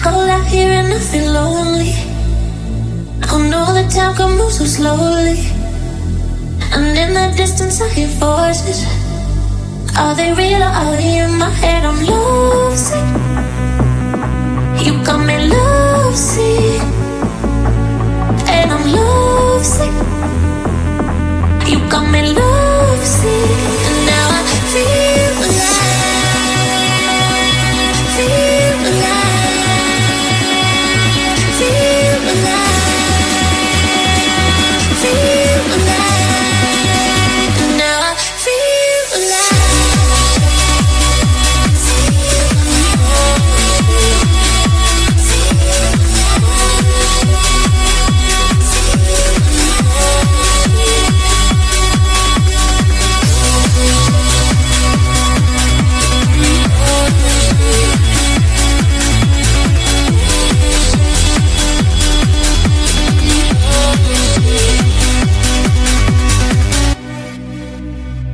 cold out here and I feel lonely. I know the time can move so slowly, and in the distance I hear voices. Are they real or are they in my head? I'm lovesick. You got me lovesick, and I'm lovesick. You got me lovesick, and now I feel alive, feel alive, feel alive, feel alive, and now I feel alive.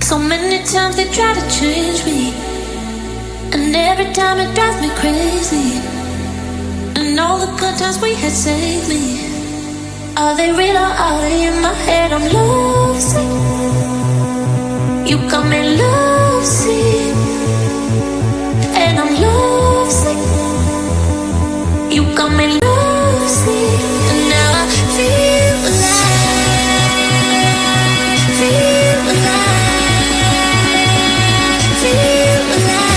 So many times they try to change me, and every time it drives me crazy. And all the good times we had saved me. Are they real or are they in my head? I'm lovesick. You got me lovesick, and I'm lovesick. You got me lovesick, and now I feel alive, feel alive.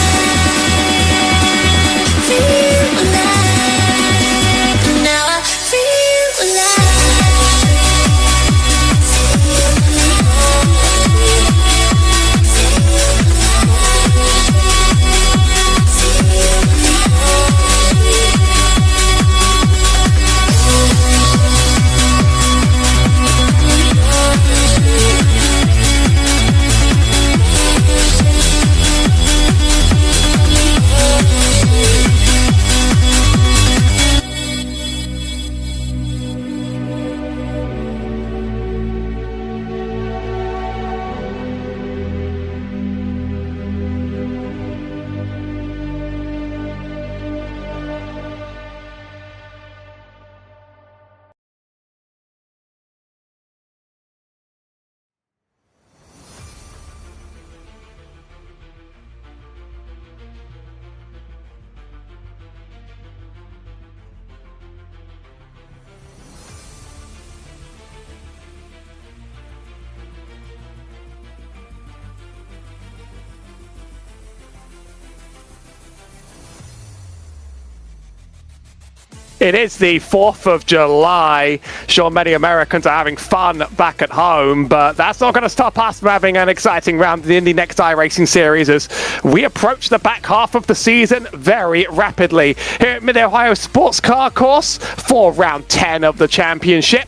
It is the 4th of July. Sure, many Americans are having fun back at home, but that's not going to stop us from having an exciting round of the Indy NXT iRacing Series as we approach the back half of the season very rapidly. Here at Mid-Ohio Sports Car Course for round 10 of the championship.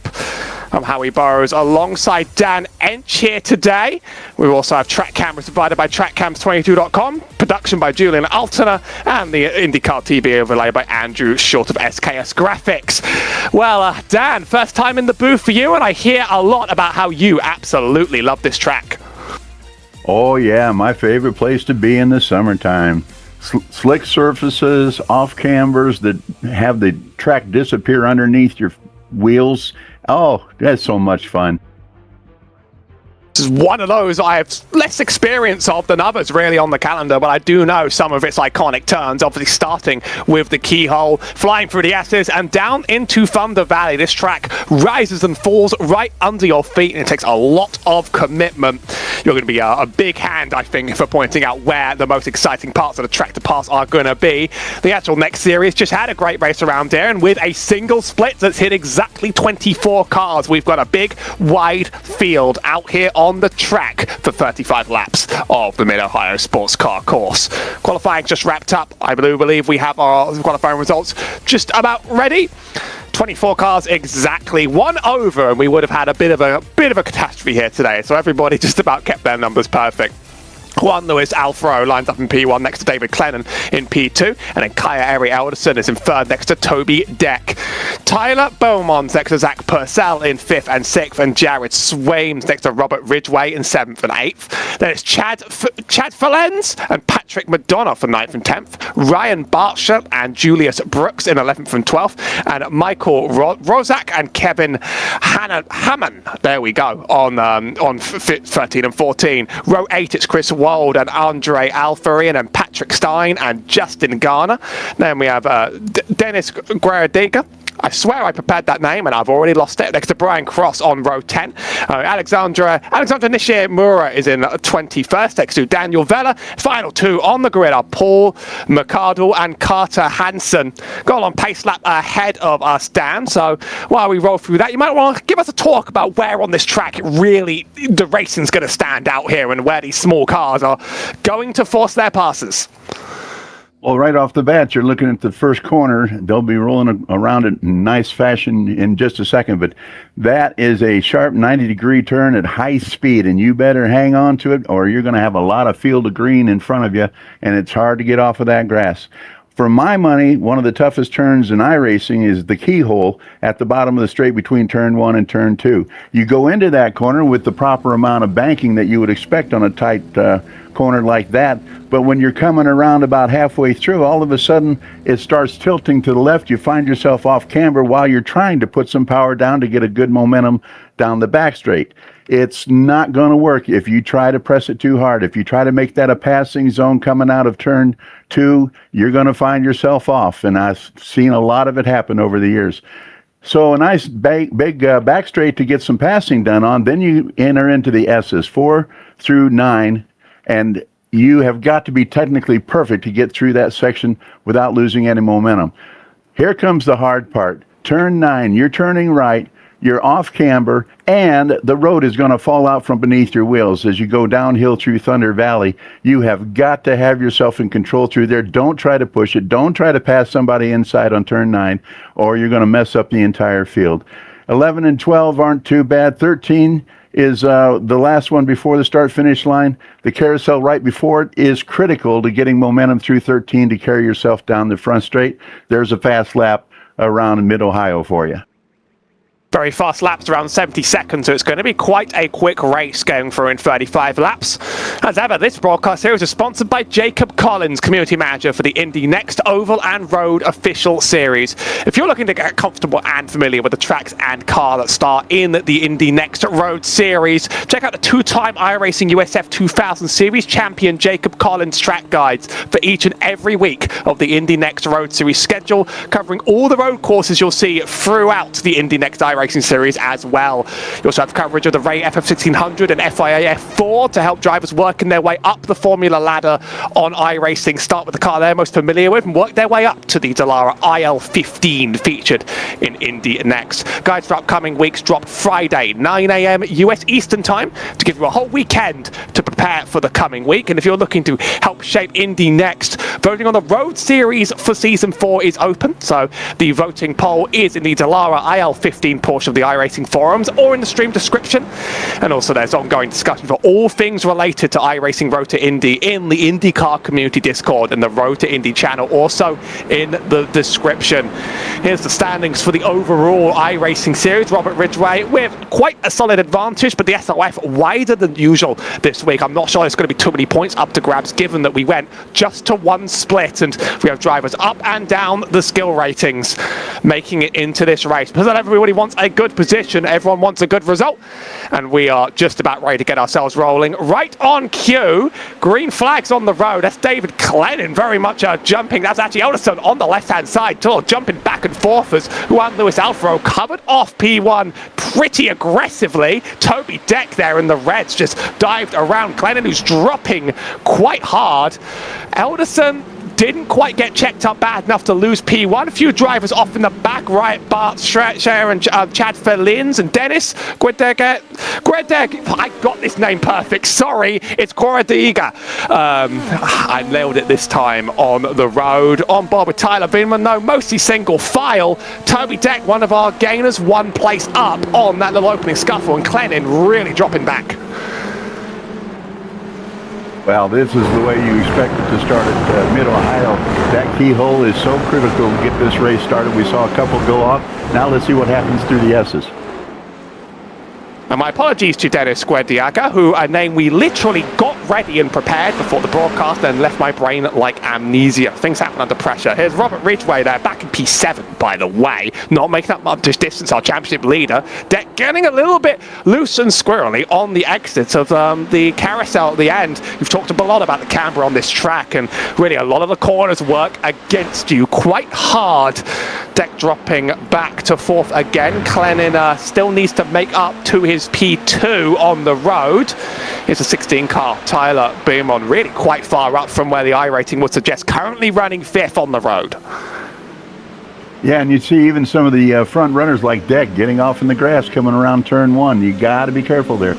I'm Howie Burrows alongside Dan Ench here today. We also have track cameras provided by TrackCams22.com, production by Julien Altena, and the IndyCar TV overlay by Andrew Schulte of SKS Graphix. Well, Dan, first time in the booth for you, and I hear a lot about how you absolutely love this track. Oh yeah, my favorite place to be in the summertime. Slick surfaces, off cambers that have the track disappear underneath your wheels. Oh, that's so much fun. This is one of those I have less experience of than others really on the calendar, but I do know some of its iconic turns, obviously starting with the keyhole, flying through the S's and down into Thunder Valley. This track rises and falls right under your feet, and it takes a lot of commitment. You're going to be a big hand, I think, for pointing out where the most exciting parts of the track to pass are going to be. The actual next series just had a great race around there, and with a single split that's hit exactly 24 cars, we've got a big, wide field out here on the track for 35 laps of the Mid-Ohio Sports Car Course. Qualifying just wrapped up. I believe we have our qualifying results just about ready. 24 cars exactly, one over, and we would have had a bit of a catastrophe here today. So everybody just about kept their numbers perfect. Juan Luis Alfaro lines up in P1 next to David Clennon in P2, and then Kaya Eri Alderson is in third next to Toby Deck. Tyler Beaumont's next to Zach Purcell in 5th and 6th, and Jared Swaim's next to Robert Ridgway in 7th and 8th. Then it's Chad Falens and Patrick Madonna for 9th and 10th, Ryan Bartshire and Julius Brooks in 11th and 12th, and Michael Rozak and Kevin Hammond, there we go, on 13 and 14. Row 8, it's Chris Wald and Andre Alfarian and Patrick Stein and Justin Garner. Then we have Dennis Guerradega. I swear I prepared that name and I've already lost it. Next to Brian Cross on row 10. Alexandra Nishimura is in 21st next to Daniel Vella. Final 2 on the grid are Paul McCardle and Carter Hansen. Goal on pace lap ahead of us, Dan. So while we roll through that, you might want to give us a talk about where on this track the racing's going to stand out here and where these small cars are going to force their passes. Well, right off the bat, you're looking at the first corner. They'll be rolling around it in nice fashion in just a second, but that is a sharp 90-degree turn at high speed, and you better hang on to it or you're going to have a lot of field of green in front of you, and it's hard to get off of that grass. For my money, one of the toughest turns in iRacing is the keyhole at the bottom of the straight between turn 1 and turn 2. You go into that corner with the proper amount of banking that you would expect on a tight corner like that, but when you're coming around about halfway through, all of a sudden it starts tilting to the left. You find yourself off camber while you're trying to put some power down to get a good momentum down the back straight. It's not going to work if you try to press it too hard. If you try to make that a passing zone coming out of turn 2, you're going to find yourself off, and I've seen a lot of it happen over the years. So a nice big back straight to get some passing done on. Then you enter into the S's, 4 through 9, and you have got to be technically perfect to get through that section without losing any momentum. Here comes the hard part. Turn 9, you're turning right, you're off camber, and the road is going to fall out from beneath your wheels as you go downhill through Thunder Valley. You have got to have yourself in control through there. Don't try to push it. Don't try to pass somebody inside on turn 9, or you're going to mess up the entire field. 11 and 12 aren't too bad. 13 is the last one before the start-finish line. The carousel right before it is critical to getting momentum through 13 to carry yourself down the front straight. There's a fast lap around Mid-Ohio for you. Very fast laps, around 70 seconds, so it's going to be quite a quick race going through in 35 laps. As ever, this broadcast series is sponsored by Jacob Collins, Community Manager for the Indy NXT Oval and Road Official Series. If you're looking to get comfortable and familiar with the tracks and car that star in the Indy NXT Road Series, check out the 2-time iRacing USF 2000 Series champion Jacob Collins track guides for each and every week of the Indy NXT Road Series schedule, covering all the road courses you'll see throughout the Indy NXT iRacing Series as well. You also have coverage of the Ray FF1600 and FIA F4 to help drivers working their way up the formula ladder on iRacing. Start with the car they're most familiar with and work their way up to the Dallara IL15 featured in Indy NXT. Guides for upcoming weeks drop Friday, 9 a.m. US Eastern Time to give you a whole weekend to prepare for the coming week. And if you're looking to help shape Indy NXT, voting on the Road Series for Season 4 is open. So the voting poll is in the Dallara IL15 portion of the iRacing forums or in the stream description. And also there's ongoing discussion for all things related to iRacing Road to Indy in the INDYCAR community Discord and the Road to Indy channel also in the description. Here's the standings for the overall iRacing series. Robert Ridgway with quite a solid advantage, but the SOF wider than usual this week. I'm not sure there's going to be too many points up to grabs given that we went just to one split and we have drivers up and down the skill ratings making it into this race. Because not everybody wants a good position, everyone wants a good result, and we are just about ready to get ourselves rolling. Right on cue, green flags on the road. That's David Clennon very much jumping. That's actually Elderson on the left hand side too, jumping back and forth as Juan Luis Alfaro covered off P1 pretty aggressively. Toby Deck there in the reds just dived around Clennon, who's dropping quite hard. Elderson didn't quite get checked up bad enough to lose P1. A few drivers off in the back, right? Bart Share and Chad Felins and Dennis Guedeg. I got this name perfect. Sorry, it's Guedega. I nailed it this time on the road. On board with Tyler Villeneuve, mostly single file. Toby Deck, one of our gainers, one place up on that little opening scuffle, and Clennon really dropping back. Well, this is the way you expect it to start at Mid-Ohio. That keyhole is so critical to get this race started. We saw a couple go off. Now let's see what happens through the S's. And my apologies to Dennis Guediaga, who a name we literally got ready and prepared before the broadcast and left my brain like amnesia. Things happen under pressure. Here's Robert Ridgway there, back in P7, by the way. Not making up much distance, our championship leader. Getting a little bit loose and squirrely on the exits of the carousel at the end. We've talked a lot about the camber on this track, and really a lot of the corners work against you quite hard. Deck dropping back to fourth again. Clennon still needs to make up to his P2 on the road. Here's a 16 car, Tyler Beaumont, really quite far up from where the iRacing would suggest, currently running fifth on the road. Yeah, and you see even some of the front runners like Deck getting off in the grass coming around turn one. You got to be careful there.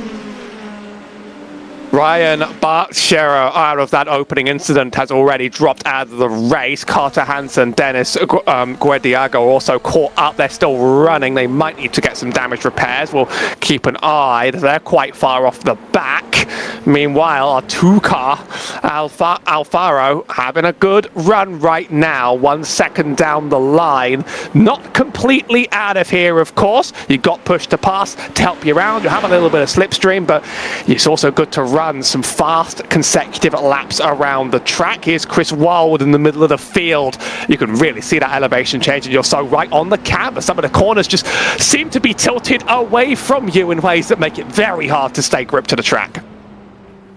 Ryan Bartscherer, out of that opening incident, has already dropped out of the race. Carter Hansen, Dennis Guediaga also caught up. They're still running. They might need to get some damage repairs. We'll keep an eye. They're quite far off the back. Meanwhile, our two-car, Alfaro, having a good run right now. 1 second down the line. Not completely out of here, of course. You got pushed to pass to help you around. You have a little bit of slipstream, but it's also good to run some fast consecutive laps around the track. Here's Chris Wildwood in the middle of the field. You can really see that elevation change, and you're so right on the camber. Some of the corners just seem to be tilted away from you in ways that make it very hard to stay gripped to the track.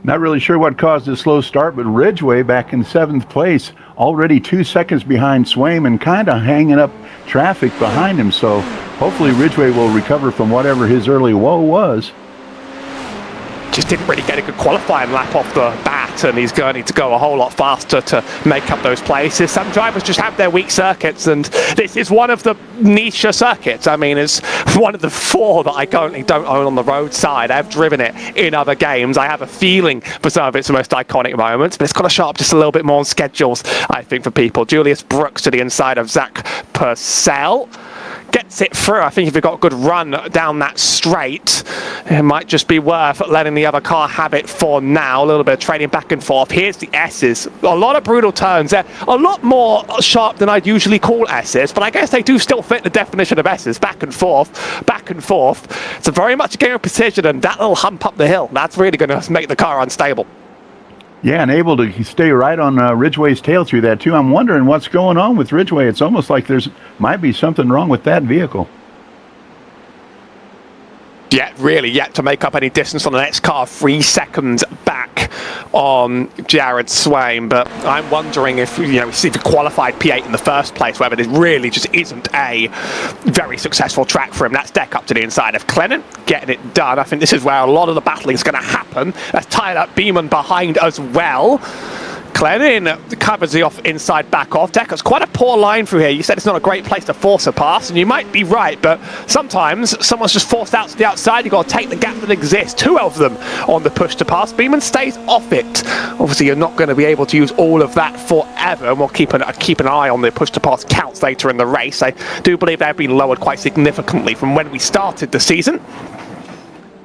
Not really sure what caused the slow start, but Ridgway back in 7th place, already 2 seconds behind Swaim and kind of hanging up traffic behind him. So hopefully Ridgway will recover from whatever his early woe was. Just didn't really get a good qualifying lap off the bat, and he's going to need to go a whole lot faster to make up those places. Some drivers just have their weak circuits, and this is one of the niche circuits. I mean, it's one of the 4 that I currently don't own on the roadside. I've driven it in other games. I have a feeling for some of its most iconic moments, but it's got to show up just a little bit more on schedules, I think, for people. Julius Brooks to the inside of Zach Purcell. Gets it through. I think if you've got a good run down that straight, it might just be worth letting the other car have it for now. A little bit of trading back and forth. Here's the S's. A lot of brutal turns. They're a lot more sharp than I'd usually call S's, but I guess they do still fit the definition of S's. Back and forth, back and forth. It's very much a game of precision, and that little hump up the hill, that's really going to make the car unstable. Yeah, and able to stay right on Ridgway's tail through that, too. I'm wondering what's going on with Ridgway. It's almost like there's might be something wrong with that vehicle. Yet to make up any distance on the next car. 3 seconds back on Jared Swaim, but I'm wondering if he qualified P8 in the first place, whether this really just isn't a very successful track for him. That's Deck up to the inside of Clennon, getting it done. I think this is where a lot of the battling is going to happen. That's Tyler Beeman behind as well. Clennon covers the off inside back off. Decker's quite a poor line through here. You said it's not a great place to force a pass, and you might be right, but sometimes someone's just forced out to the outside. You've got to take the gap that exists. 2 of them on the push to pass. Beeman stays off it. Obviously, you're not going to be able to use all of that forever, and we'll keep an eye on the push to pass counts later in the race. I do believe they've been lowered quite significantly from when we started the season.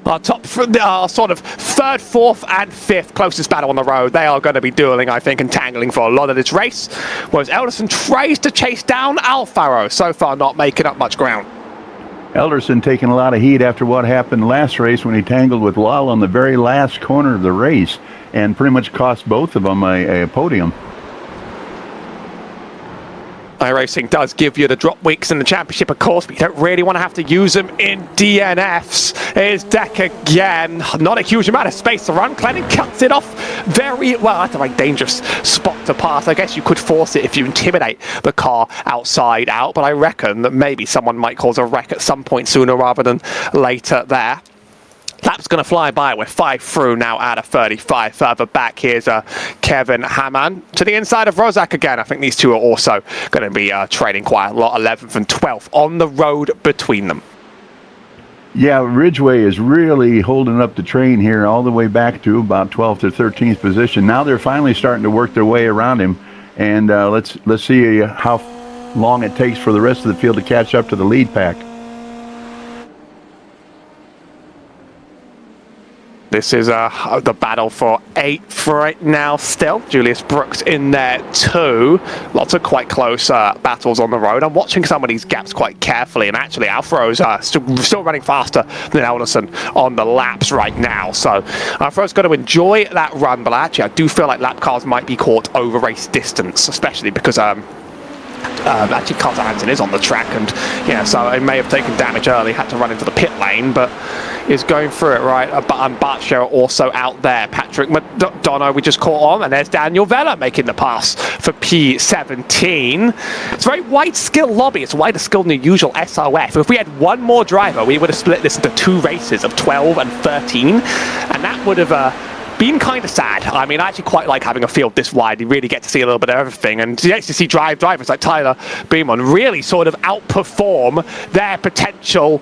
Our sort of 3rd, 4th, and 5th closest battle on the road, they are going to be dueling, I think, and tangling for a lot of this race. Whereas Elderson tries to chase down Alfaro, so far not making up much ground. Elderson taking a lot of heat after what happened last race when he tangled with Lal on the very last corner of the race and pretty much cost both of them a podium. iRacing does give you the drop weeks in the championship, of course, but you don't really want to have to use them in DNFs. Here's Deck again. Not a huge amount of space to run. Clennon cuts it off very well. That's a very dangerous spot to pass. I guess you could force it if you intimidate the car outside out, but I reckon that maybe someone might cause a wreck at some point sooner rather than later there. Lap's going to fly by. We're 5 through now out of 35. Further back, here's Kevin Hamann to the inside of Rozak again. I think these two are also going to be trading quite a lot. 11th and 12th on the road between them. Yeah, Ridgway is really holding up the train here all the way back to about 12th or 13th position. Now they're finally starting to work their way around him, and let's see how long it takes for the rest of the field to catch up to the lead pack. this is the battle for 8th right now still. Julius Brooks in there too. Lots of quite close battles on the road. I'm watching some of these gaps quite carefully, and actually Alfaro's still running faster than Elderson on the laps right now. So Alfaro's got to enjoy that run, but actually I do feel like lap cars might be caught over race distance, especially because actually Carter Hansen is on the track, and yeah, so he may have taken damage early, had to run into the pit lane, but is going through it right. Bartshire also out there. Patrick McDonough we just caught on, and there's Daniel Vella making the pass for P17. It's a very wide skill lobby. It's wider skill than the usual SOF. If we had one more driver, we would have split this into 2 races of 12 and 13, and that would have been kind of sad. I mean, I actually quite like having a field this wide. You really get to see a little bit of everything, and you actually see drivers like Tyler Beamon really sort of outperform their potential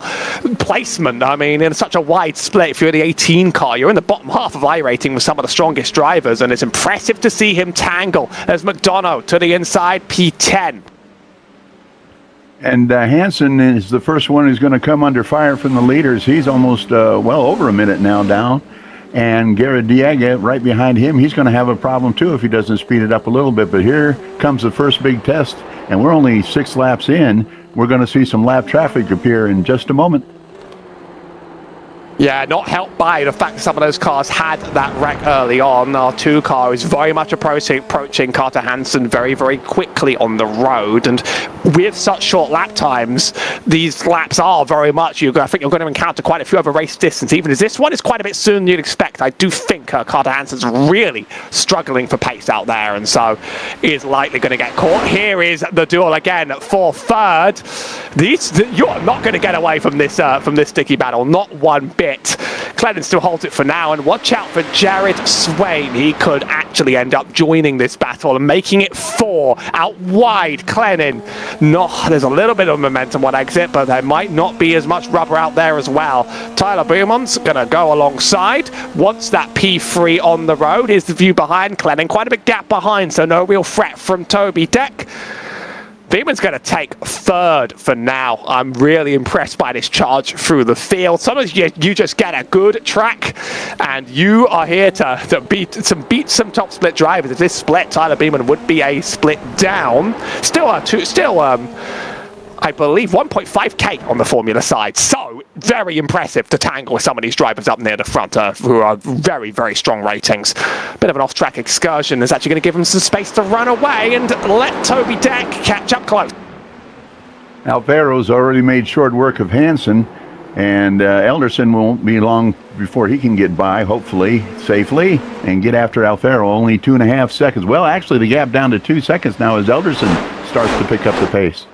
placement. I mean, in such a wide split, if you're the 18 car, you're in the bottom half of iRacing with some of the strongest drivers, and it's impressive to see him tangle as McDonough to the inside, P10. And Hansen is the first one who's going to come under fire from the leaders. He's almost well over a minute now down. And Garrett Diaga right behind him, he's going to have a problem too if he doesn't speed it up a little bit. But here comes the first big test, and we're only 6 laps in. We're going to see some lap traffic appear in just a moment. Yeah, not helped by the fact that some of those cars had that wreck early on. Our 2 car is very much approaching Carter Hansen very, very quickly on the road. And with such short lap times, these laps are very much, I think you're going to encounter quite a few over race distance. Even as this one is quite a bit sooner than you'd expect, I do think Carter Hansen's really struggling for pace out there, and so is likely going to get caught. Here is the duel again for 3rd. You're not going to get away from this sticky battle, not one bit. Clennon still holds it for now, and watch out for Jared Swain. He could actually end up joining this battle and making it 4 out wide. Clennon, no, there's a little bit of momentum on exit, but there might not be as much rubber out there as well. Tyler Beaumont's gonna go alongside, wants that P3 on the road. Here's the view behind Clennon, quite a big gap behind, so no real threat from Toby Deck. Beeman's going to take 3rd for now. I'm really impressed by this charge through the field. Sometimes you just get a good track, and you are here to beat some top split drivers. If this split, Tyler Beeman would be a split down. Still, I believe 1.5k on the Formula side. So very impressive to tangle with some of these drivers up near the front who are very, very strong ratings. Bit of an off-track excursion is actually going to give them some space to run away and let Toby Deck catch up close. Alvaro's already made short work of Hansen, and Elderson won't be long before he can get by, hopefully, safely, and get after Alfaro. Only 2.5 seconds. Well, actually, the gap down to 2 seconds now as Elderson starts to pick up the pace.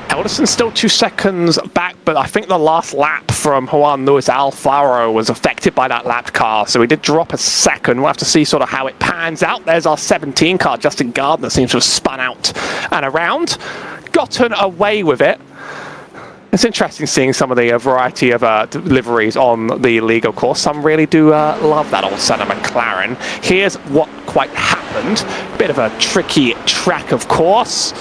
Elderson's still 2 seconds back, but I think the last lap from Juan Luis Alfaro was affected by that lapped car, so he did drop a second. We'll have to see sort of how it pans out. There's our 17 car. Justin Gardner seems to have spun out and around, gotten away with it. It's interesting seeing some of the variety of deliveries on the legal course. Some really do love that old son of McLaren. Here's what quite happened. Bit of a tricky track, of course.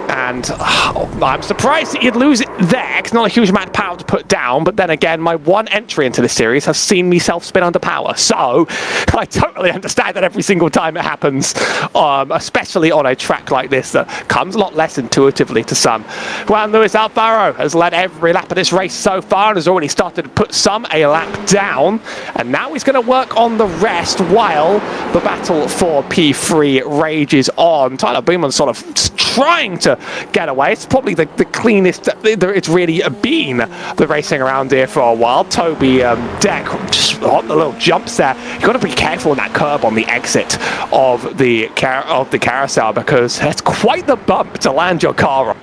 And I'm surprised that you'd lose it there. It's not a huge amount of power to put down, but then again, my one entry into the series has seen me self-spin under power. So I totally understand that every single time it happens, especially on a track like this that comes a lot less intuitively to some. Juan Luis Alfaro has led every lap of this race so far and has already started to put a lap down. And now he's going to work on the rest while the battle for P3 rages on. Tyler Beeman sort of trying to get away. It's probably the cleanest it's really been, the racing around here for a while. Toby Deck just on the little jumps there. You've got to be careful on that curb on the exit of the carousel, because that's quite the bump to land your car on.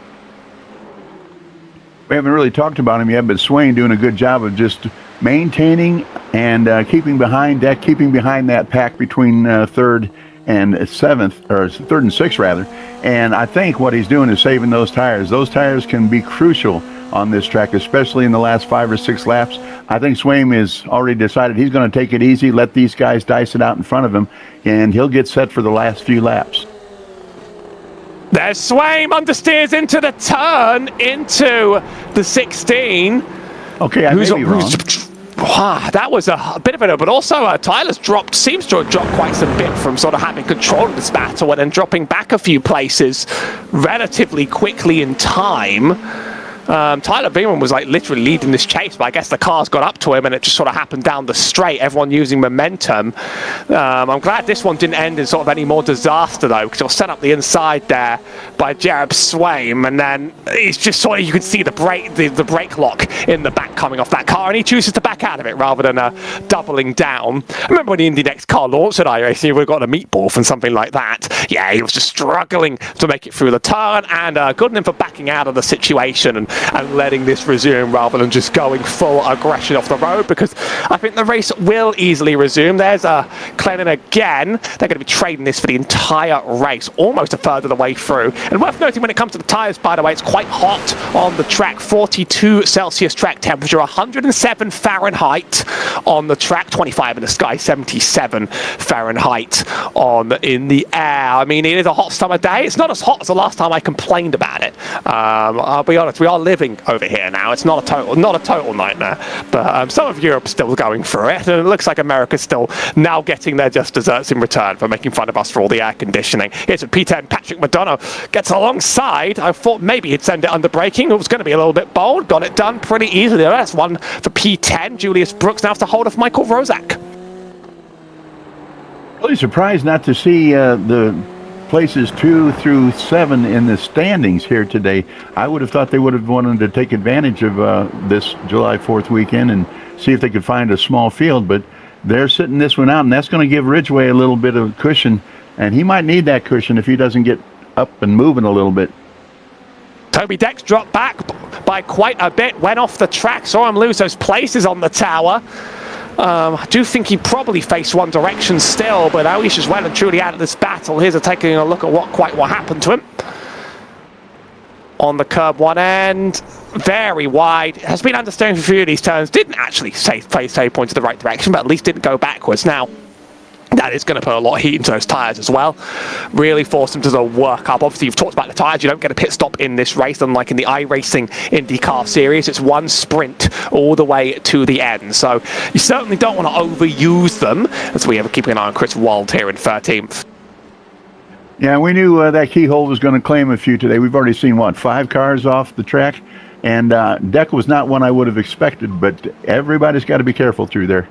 We haven't really talked about him yet, but Swain doing a good job of just maintaining and keeping behind Deck, keeping behind that pack between 3rd and 7th, or 3rd and 6th rather. And I think what he's doing is saving those tires. Those tires can be crucial on this track, especially in the last 5 or 6 laps. I think Swain has already decided he's going to take it easy, let these guys dice it out in front of him, and he'll get set for the last few laps. There's Swain, understeers into the turn, into the 16. Okay, I may be wrong. That was a bit of it, but also Tyler's seems to have dropped quite a bit from sort of having control of this battle and then dropping back a few places relatively quickly in time. Tyler Beeman was like literally leading this chase, but I guess the cars got up to him and it just sort of happened down the straight, everyone using momentum. I'm glad this one didn't end in sort of any more disaster though, because it was set up the inside there by Jared Swaim, and then he's just sort of, you could see the brake lock in the back coming off that car, and he chooses to back out of it rather than doubling down. I remember when the Indy NXT car launched at iRacing, he would have got a meatball from something like that. Yeah, he was just struggling to make it through the turn, and good on him for backing out of the situation and letting this resume rather than just going full aggression off the road, because I think the race will easily resume. There's Clennon again. They're going to be trading this for the entire race, almost a third of the way through. And worth noting when it comes to the tyres, by the way, it's quite hot on the track. 42 Celsius track temperature, 107 Fahrenheit on the track, 25 in the sky, 77 Fahrenheit in the air. I mean, it is a hot summer day. It's not as hot as the last time I complained about it. I'll be honest, we are living over here now. It's not a total nightmare, but some of Europe's still going through it, and it looks like America's still now getting their just desserts in return for making fun of us for all the air conditioning. Here's a P10 Patrick Madonna gets alongside. I thought maybe he'd send it under braking. It was going to be a little bit bold. Got it done pretty easily. That's one for P10. Julius Brooks now has to hold off Michael Rozak. Really surprised not to see the places 2 through 7 in the standings here today. I would have thought they would have wanted to take advantage of this July 4th weekend and see if they could find a small field, but they're sitting this one out, and that's going to give Ridgway a little bit of cushion, and he might need that cushion if he doesn't get up and moving a little bit. Toby Dex dropped back by quite a bit, went off the track, saw him lose those places on the tower. I do think he probably faced one direction still, but now he's just well and truly out of this battle. Here's taking a look at what happened to him. On the curb one end, very wide. Has been understeering for a few of these turns. Didn't actually face a point in the right direction, but at least didn't go backwards. Now, that is going to put a lot of heat into those tyres as well. Really force them to sort of work up. Obviously, you've talked about the tyres. You don't get a pit stop in this race, unlike in the iRacing INDYCAR Series. It's one sprint all the way to the end. So you certainly don't want to overuse them, as we are keeping an eye on Chris Wald here in 13th. Yeah, we knew that Keyhole was going to claim a few today. We've already seen, 5 cars off the track? And Deck was not one I would have expected, but everybody's got to be careful through there.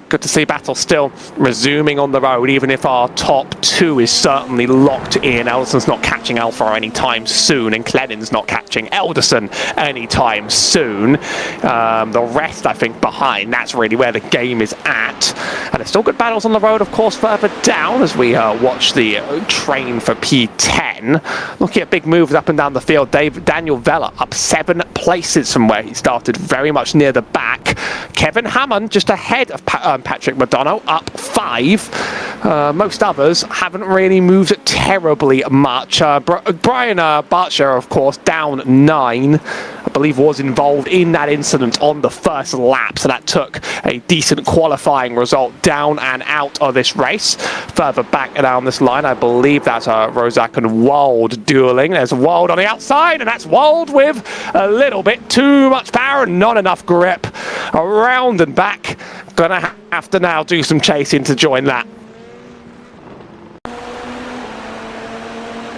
Good to see battle still resuming on the road, even if our top 2 is certainly locked in. Elderson's not catching Alpha anytime soon, and Clennon's not catching Elderson anytime soon. The rest, I think, behind, that's really where the game is at. And there's still good battles on the road, of course, further down as we watch the train for P10. Looking at big moves up and down the field. Daniel Vella up 7 places from where he started, very much near the back. Kevin Hammond just ahead of Patrick Madonna, up 5. Most others haven't really moved terribly much. Brian Barcher, of course, down 9. I believe was involved in that incident on the first lap, so that took a decent qualifying result down and out of this race. Further back down this line, I believe that's Rozak and Wald dueling. There's Wald on the outside, and that's Wald with a little bit too much power and not enough grip. Around and back. Gonna have to now do some chasing to join that.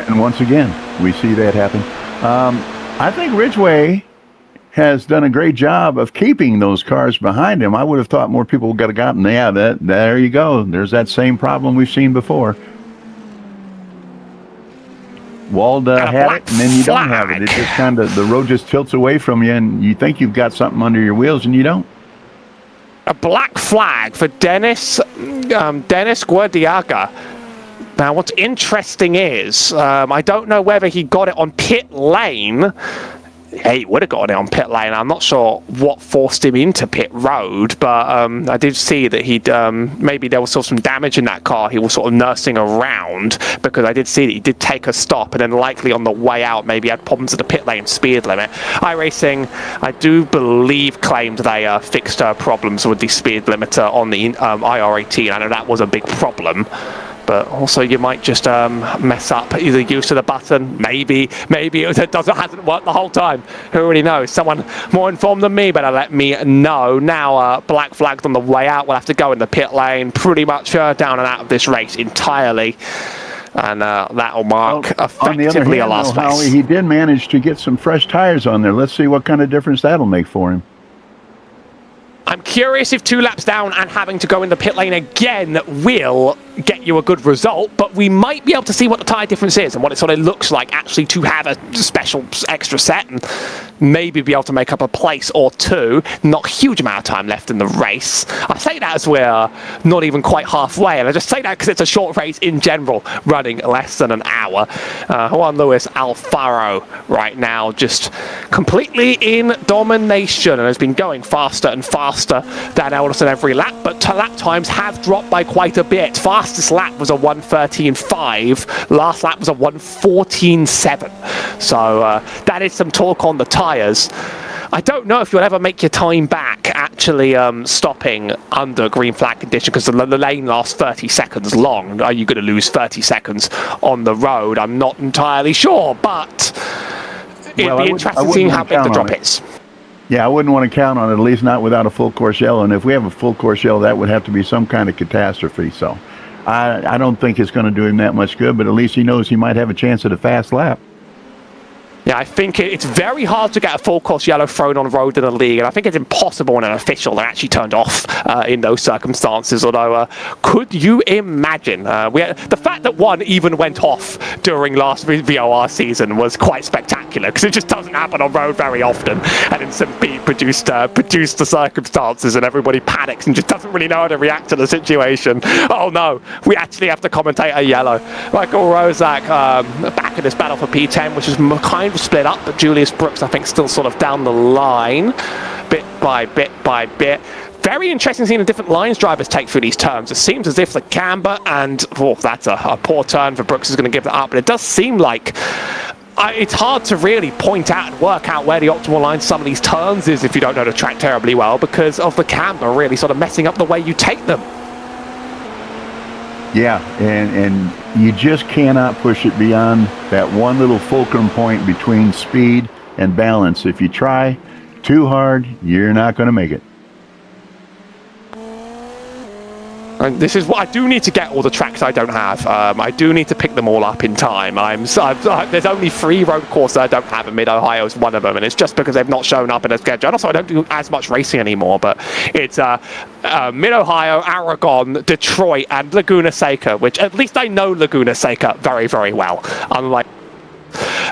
And once again, we see that happen. I think Ridgway has done a great job of keeping those cars behind him. I would have thought more people would have gotten, there you go. There's that same problem we've seen before. Wald had it, and then you don't have it. It just kind of, the road just tilts away from you, and you think you've got something under your wheels, and you don't. A black flag for Dennis Guardiaga. Now, what's interesting is, I don't know whether he got it on pit lane. Hey, he would have gotten it on pit lane. I'm not sure what forced him into pit road, but I did see that he'd maybe there was still some damage in that car. He was sort of nursing around, because I did see that he did take a stop, and then likely on the way out maybe had problems with the pit lane speed limit. iRacing, I do believe, claimed they fixed problems with the speed limiter on the IR18. I know that was a big problem. but also you might just mess up either use of the button. Maybe it hasn't worked the whole time. Who really knows? Someone more informed than me better let me know. Now black flagged on the way out. We'll have to go in the pit lane, pretty much down and out of this race entirely. And that'll mark effectively a last place. He did manage to get some fresh tires on there. Let's see what kind of difference that'll make for him. I'm curious if 2 laps down and having to go in the pit lane again will get you a good result, but we might be able to see what the tyre difference is and what it sort of looks like actually to have a special extra set and maybe be able to make up a place or two. Not a huge amount of time left in the race. I say that as we're not even quite halfway, and I just say that because it's a short race in general, running less than an hour. Juan Luis Alfaro right now just completely in domination and has been going faster and faster than Elderson every lap, but lap times have dropped by quite a bit. Fastest lap was a 1:13.5, last lap was a 1:14.7, so that is some talk on the tyres. I don't know if you'll ever make your time back actually stopping under green flag condition, because the lane lasts 30 seconds long. Are you going to lose 30 seconds on the road? I'm not entirely sure, but it'd be interesting seeing how big the drop is. Yeah, I wouldn't want to count on it, at least not without a full course yellow. And if we have a full course yellow, that would have to be some kind of catastrophe. So I don't think it's going to do him that much good, but at least he knows he might have a chance at a fast lap. Yeah, I think it's very hard to get a full course yellow thrown on road in a league, and I think it's impossible when an official that actually turned off in those circumstances. Although, could you imagine? The fact that one even went off during last VOR season was quite spectacular, because it just doesn't happen on road very often. And in St. Pete produced the circumstances, and everybody panics and just doesn't really know how to react to the situation. Oh no, we actually have to commentate a yellow. Michael Rozak back in this battle for P10, which is kind of split up, but Julius Brooks I think still sort of down the line bit by bit by bit. Very interesting seeing the different lines drivers take through these turns. It seems as if the camber and that's a poor turn for Brooks is going to give that up, but it does seem like it's hard to really point out and work out where the optimal line some of these turns is if you don't know the track terribly well, because of the camber really sort of messing up the way you take them. Yeah, and you just cannot push it beyond that one little fulcrum point between speed and balance. If you try too hard, you're not going to make it. And this is what I do need to get all the tracks I don't have. I do need to pick them all up in time. There's only 3 road courses I don't have, and Mid-Ohio is one of them, and it's just because they've not shown up in a schedule. And also, I don't do as much racing anymore, but it's Mid-Ohio, Aragon, Detroit, and Laguna Seca, which at least I know Laguna Seca very, very well. Unlike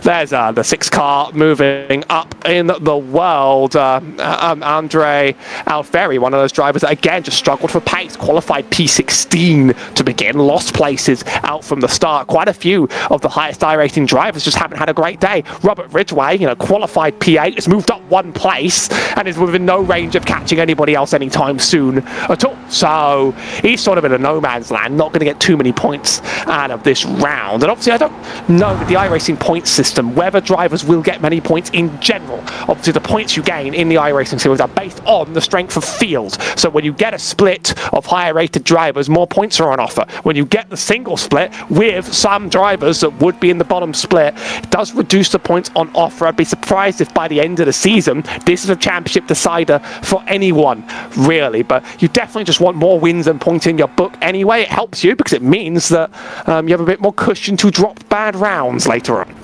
there's the 6 car moving up in the world. Andre Alfieri, one of those drivers that again just struggled for pace, qualified P16 to begin, lost places out from the start. Quite a few of the highest iRacing drivers just haven't had a great day. Robert Ridgway, qualified P8, has moved up 1 place and is within no range of catching anybody else anytime soon at all. So he's sort of in a no man's land, not going to get too many points out of this round. And obviously I don't know with the iRacing point system whether drivers will get many points in general. Obviously the points you gain in the iRacing series are based on the strength of field. So when you get a split of higher rated drivers, more points are on offer. When you get the single split with some drivers that would be in the bottom split, it does reduce the points on offer. I'd be surprised if by the end of the season this is a championship decider for anyone really, but you definitely just want more wins and points in your book anyway. It helps you because it means that you have a bit more cushion to drop bad rounds later on.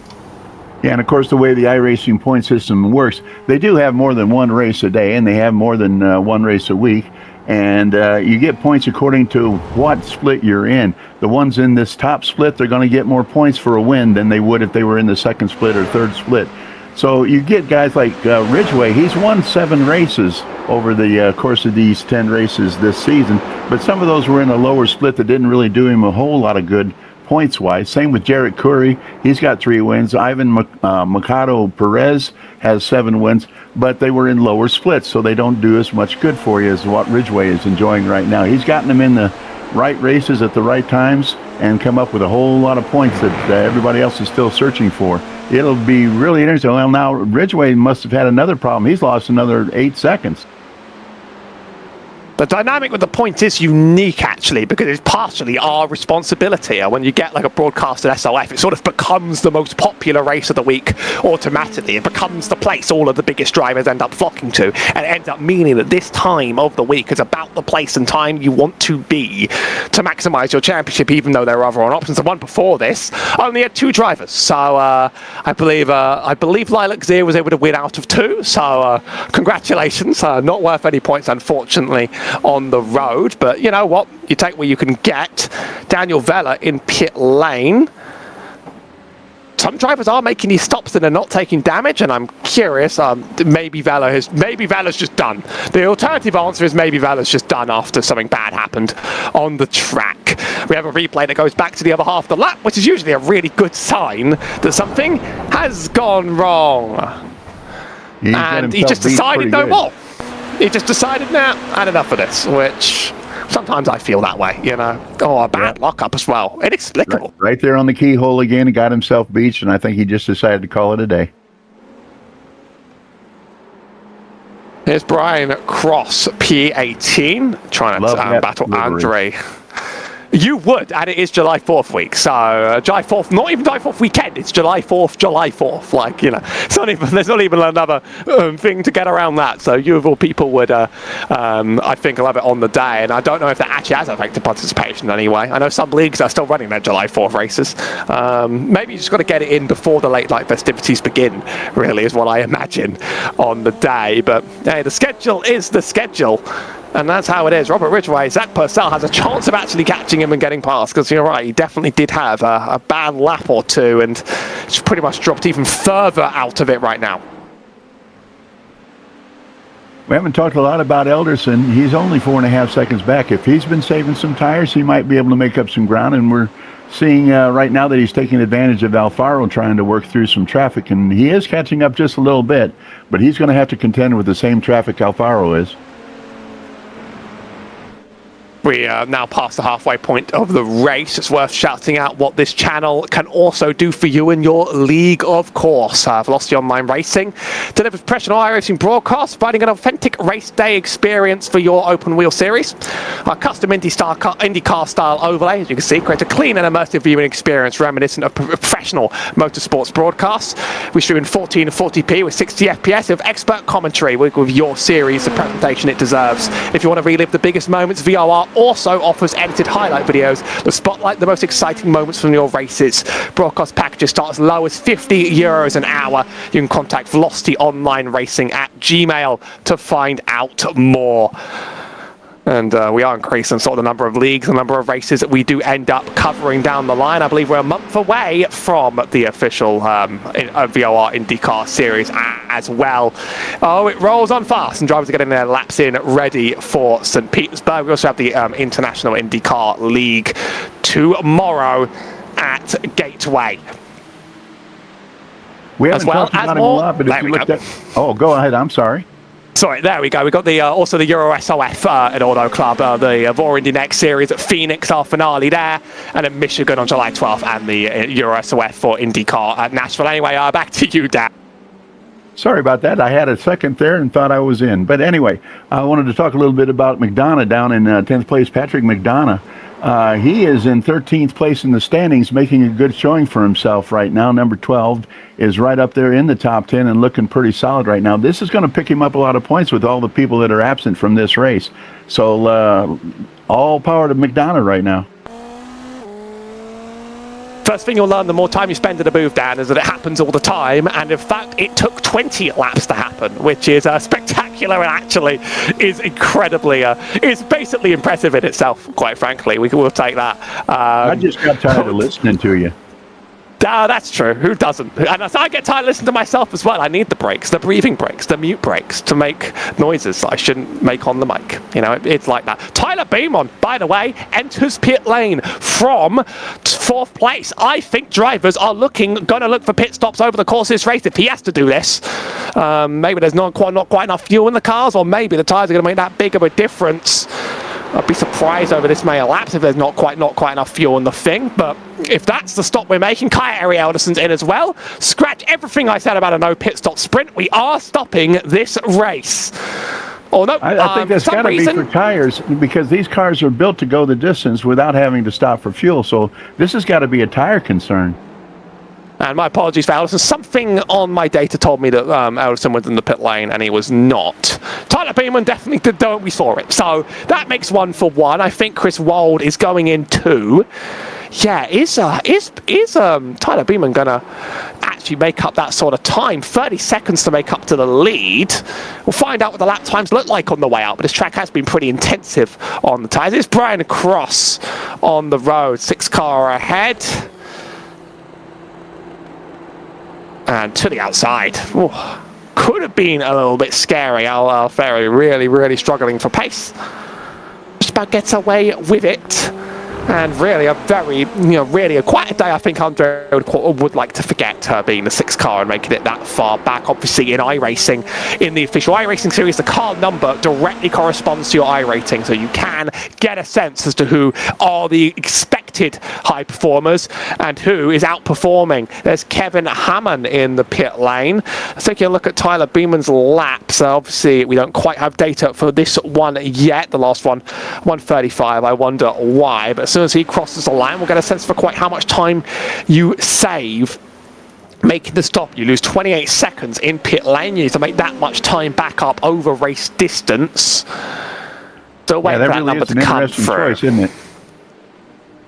Yeah, and of course the way the iRacing point system works, they do have more than 1 race a day, and they have more than 1 race a week, and you get points according to what split you're in. The ones in this top split, they're going to get more points for a win than they would if they were in the 2nd split or 3rd split. So you get guys like Ridgway. He's won 7 races over the course of these 10 races this season, but some of those were in a lower split that didn't really do him a whole lot of good points-wise. Same with Jarrett Curry. He's got 3 wins. Ivan Mikado Perez has 7 wins, but they were in lower splits, so they don't do as much good for you as what Ridgway is enjoying right now. He's gotten them in the right races at the right times and come up with a whole lot of points that everybody else is still searching for. It'll be really interesting. Well, now Ridgway must have had another problem. He's lost another 8 seconds. The dynamic with the points is unique, actually, because it's partially our responsibility. And when you get like a broadcasted SOF, it sort of becomes the most popular race of the week automatically. It becomes the place all of the biggest drivers end up flocking to, and it ends up meaning that this time of the week is about the place and time you want to be to maximize your championship, even though there are other options. The one before this only had 2 drivers, so I believe Lilac Zero was able to win out of 2. So congratulations. Not worth any points, unfortunately, on the road, but you know what, you take what you can get. Daniel Vella in pit lane. Some drivers are making these stops and they're not taking damage, and I'm curious. Maybe Vella's just done. The alternative answer is maybe Vella's just done after something bad happened on the track. We have a replay that goes back to the other half of the lap, which is usually a really good sign that something has gone wrong. And he just decided no more. He just decided, nah, I had enough of this, which sometimes I feel that way, you know. Oh, a bad lockup as well. Inexplicable. Right there on the keyhole again, he got himself beached, and I think he just decided to call it a day. Here's Brian Cross, P18, trying to battle Andre. You would, and it is July 4th week, so July 4th, not even July 4th weekend, it's July 4th, like, you know, it's not even, there's not even another thing to get around that, so you of all people would, I think, love it on the day, and I don't know if that actually has affected participation anyway. I know some leagues are still running their July 4th races. Maybe you just got to get it in before the late night festivities begin, really, is what I imagine on the day, but hey, the schedule is the schedule. And that's how it is. Robert Ridgway, Zach Purcell has a chance of actually catching him and getting past, because you're right, he definitely did have a bad lap or two, and it's pretty much dropped even further out of it right now. We haven't talked a lot about Elderson. He's only 4.5 seconds back. If he's been saving some tires, he might be able to make up some ground, and we're seeing right now that he's taking advantage of Alfaro trying to work through some traffic, and he is catching up just a little bit, but he's going to have to contend with the same traffic Alfaro is. We are now past the halfway point of the race. It's worth shouting out what this channel can also do for you in your league, of course. Velocity Online Racing delivers professional iRacing broadcasts, providing an authentic race day experience for your open wheel series. Our custom IndyCar style overlay, as you can see, creates a clean and immersive viewing experience reminiscent of professional motorsports broadcasts. We stream in 1440p with 60 FPS of expert commentary with your series, the presentation it deserves. If you want to relive the biggest moments, VOR also offers edited highlight videos that spotlight the most exciting moments from your races. Broadcast packages start as low as €50 an hour. You can contact Velocity Online Racing at Gmail to find out more. And we are increasing sort of the number of leagues, the number of races that we do end up covering down the line. I believe we're a month away from the official VOR IndyCar Series as well. Oh, it rolls on fast, and drivers are getting their laps in ready for St. Petersburg. We also have the International IndyCar League tomorrow at Gateway. We haven't talked about him a lot, but if you looked at... Oh, go ahead, I'm sorry. Sorry, there we go. We've got the also the Euro SOF at Auto Club, the Indy NXT Series at Phoenix, our finale there, and at Michigan on July 12th, and the Euro SOF for IndyCar at Nashville. Anyway, back to you, Dan. Sorry about that. I had a second there and thought I was in. But anyway, I wanted to talk a little bit about McDonough down in 10th place. Patrick McDonough. He is in 13th place in the standings, making a good showing for himself right now. Number 12 is right up there in the top 10 and looking pretty solid right now. This is going to pick him up a lot of points with all the people that are absent from this race. So all power to McDonough right now. First thing you'll learn the more time you spend in a booth, Dan, is that it happens all the time, and in fact it took 20 laps to happen, which is spectacular and actually is incredibly, it's basically impressive in itself, quite frankly. We'll take that. I just got tired of listening to you. That's true. Who doesn't? And I get tired of listening to myself as well. I need the breaks, the breathing breaks, the mute breaks to make noises that I shouldn't make on the mic. You know, it's like that. Tyler Beaumont, by the way, enters pit lane from 4th place. I think drivers are going to look for pit stops over the course of this race if he has to do this. Maybe there's not quite enough fuel in the cars, or maybe the tyres are going to make that big of a difference. I'd be surprised over this many laps if there's not quite enough fuel in the thing, but if that's the stop we're making, Kyrie Alderson's in as well. Scratch everything I said about a no pit stop sprint. We are stopping this race. Oh no! I think that's got to be for tires, because these cars are built to go the distance without having to stop for fuel. So this has got to be a tire concern. And my apologies for Ellison. Something on my data told me that Ellison was in the pit lane, and he was not. Tyler Beeman definitely did, though. We saw it. So that makes 1 for 1. I think Chris Wold is going in 2. Yeah, is Tyler Beeman gonna actually make up that sort of time? 30 seconds to make up to the lead. We'll find out what the lap times look like on the way out, but this track has been pretty intensive on the tyres. It's Brian Cross on the road, 6 car ahead. And to the outside. Ooh, could have been a little bit scary. Alfieri really struggling for pace. Just about gets away with it. And really a very, really a quiet day. I think Andre would like to forget her being the 6th car and making it that far back. Obviously in iRacing, in the official iRacing series, the car number directly corresponds to your iRating, so you can get a sense as to who are the expected high performers and who is outperforming. There's Kevin Hammond in the pit lane. Let's take a look at Tyler Beeman's laps. Obviously we don't quite have data for this one yet. The last one, 1:35. I wonder why, but as soon as he crosses the line, we'll get a sense for quite how much time you save making the stop. You lose 28 seconds in pit lane. You need to make that much time back up over race distance. So wait for that number to come through. Choice, isn't it?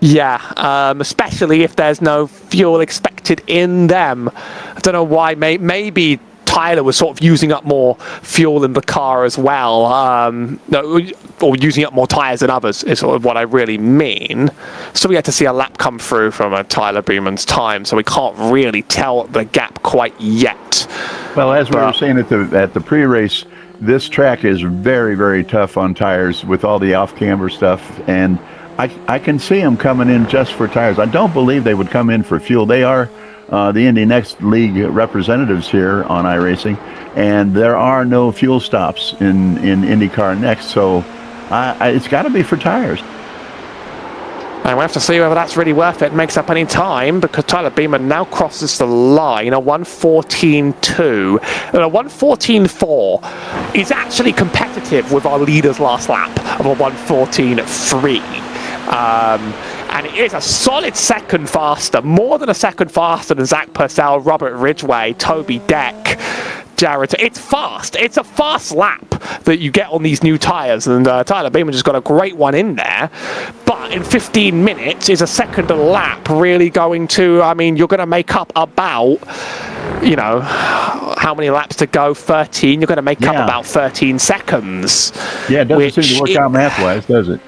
Yeah, especially if there's no fuel expected in them. I don't know why. Maybe Tyler was sort of using up more fuel in the car as well, or using up more tyres than others is sort of what I really mean. So we had to see a lap come through from Tyler Beeman's time, so we can't really tell the gap quite yet. Well, as we were saying at the pre-race, this track is very tough on tires with all the off-camber stuff, and I can see them coming in just for tires. I don't believe they would come in for fuel. They are the Indy NXT League representatives here on iRacing, and there are no fuel stops in IndyCar Next, so it's got to be for tires. And we'll have to see whether that's really worth it. Makes up any time, because Tyler Beeman now crosses the line. A 1:14.2 and a 1:14.4 is actually competitive with our leader's last lap of a 1:14.3. And it is a solid second faster, more than a second faster than Zach Purcell, Robert Ridgway, Toby Deck, Jared. It's fast. It's a fast lap that you get on these new tyres, and Tyler Beeman just got a great one in there. But in 15 minutes, is a second a lap really going to, I mean, you're going to make up about, how many laps to go? 13. You're going to make up about 13 seconds. Yeah, it doesn't seem to work out math-wise, does it?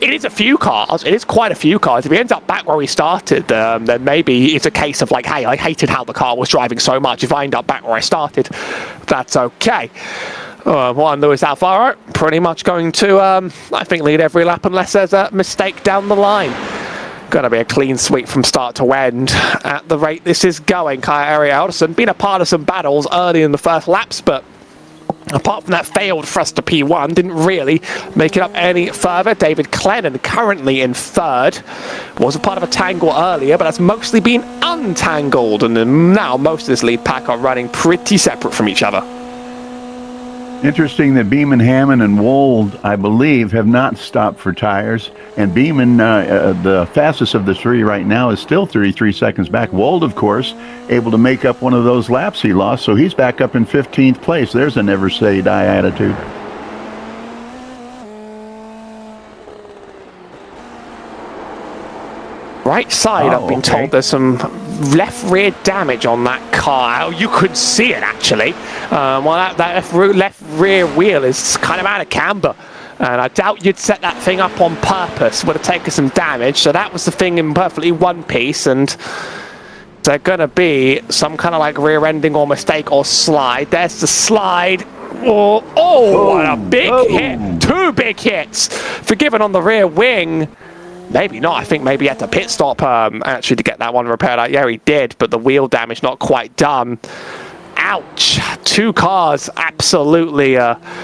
It is a few cars. It is quite a few cars. If he ends up back where he started, then maybe it's a case of like, hey, I hated how the car was driving so much. If I end up back where I started, that's okay. Juan Luis Alfaro pretty much going to, I think, lead every lap unless there's a mistake down the line. Going to be a clean sweep from start to end at the rate this is going. Kyrie Alderson been a part of some battles early in the first laps, but apart from that failed thruster P1, didn't really make it up any further. David Clennon currently in 3rd. Was a part of a tangle earlier, but that's mostly been untangled, and now most of this lead pack are running pretty separate from each other. Interesting that Beeman, Hammond, and Wold, I believe, have not stopped for tires. And Beeman, the fastest of the three right now, is still 33 seconds back. Wold, of course, able to make up one of those laps he lost, so he's back up in 15th place. There's a never say die attitude. Right side, I've been told there's some left rear damage on that car. You could see it actually. Well, that left rear wheel is kind of out of camber, and I doubt you'd set that thing up on purpose. Would have taken some damage. So that was the thing in perfectly one piece, and there's gonna be some kind of like rear ending or mistake or slide. There's the slide. Oh, what a big hit! 2 big hits. Forgiven on the rear wing. Maybe not. I think maybe he had to pit stop actually to get that one repaired out. Yeah, he did, but the wheel damage not quite done. ouch. Two cars absolutely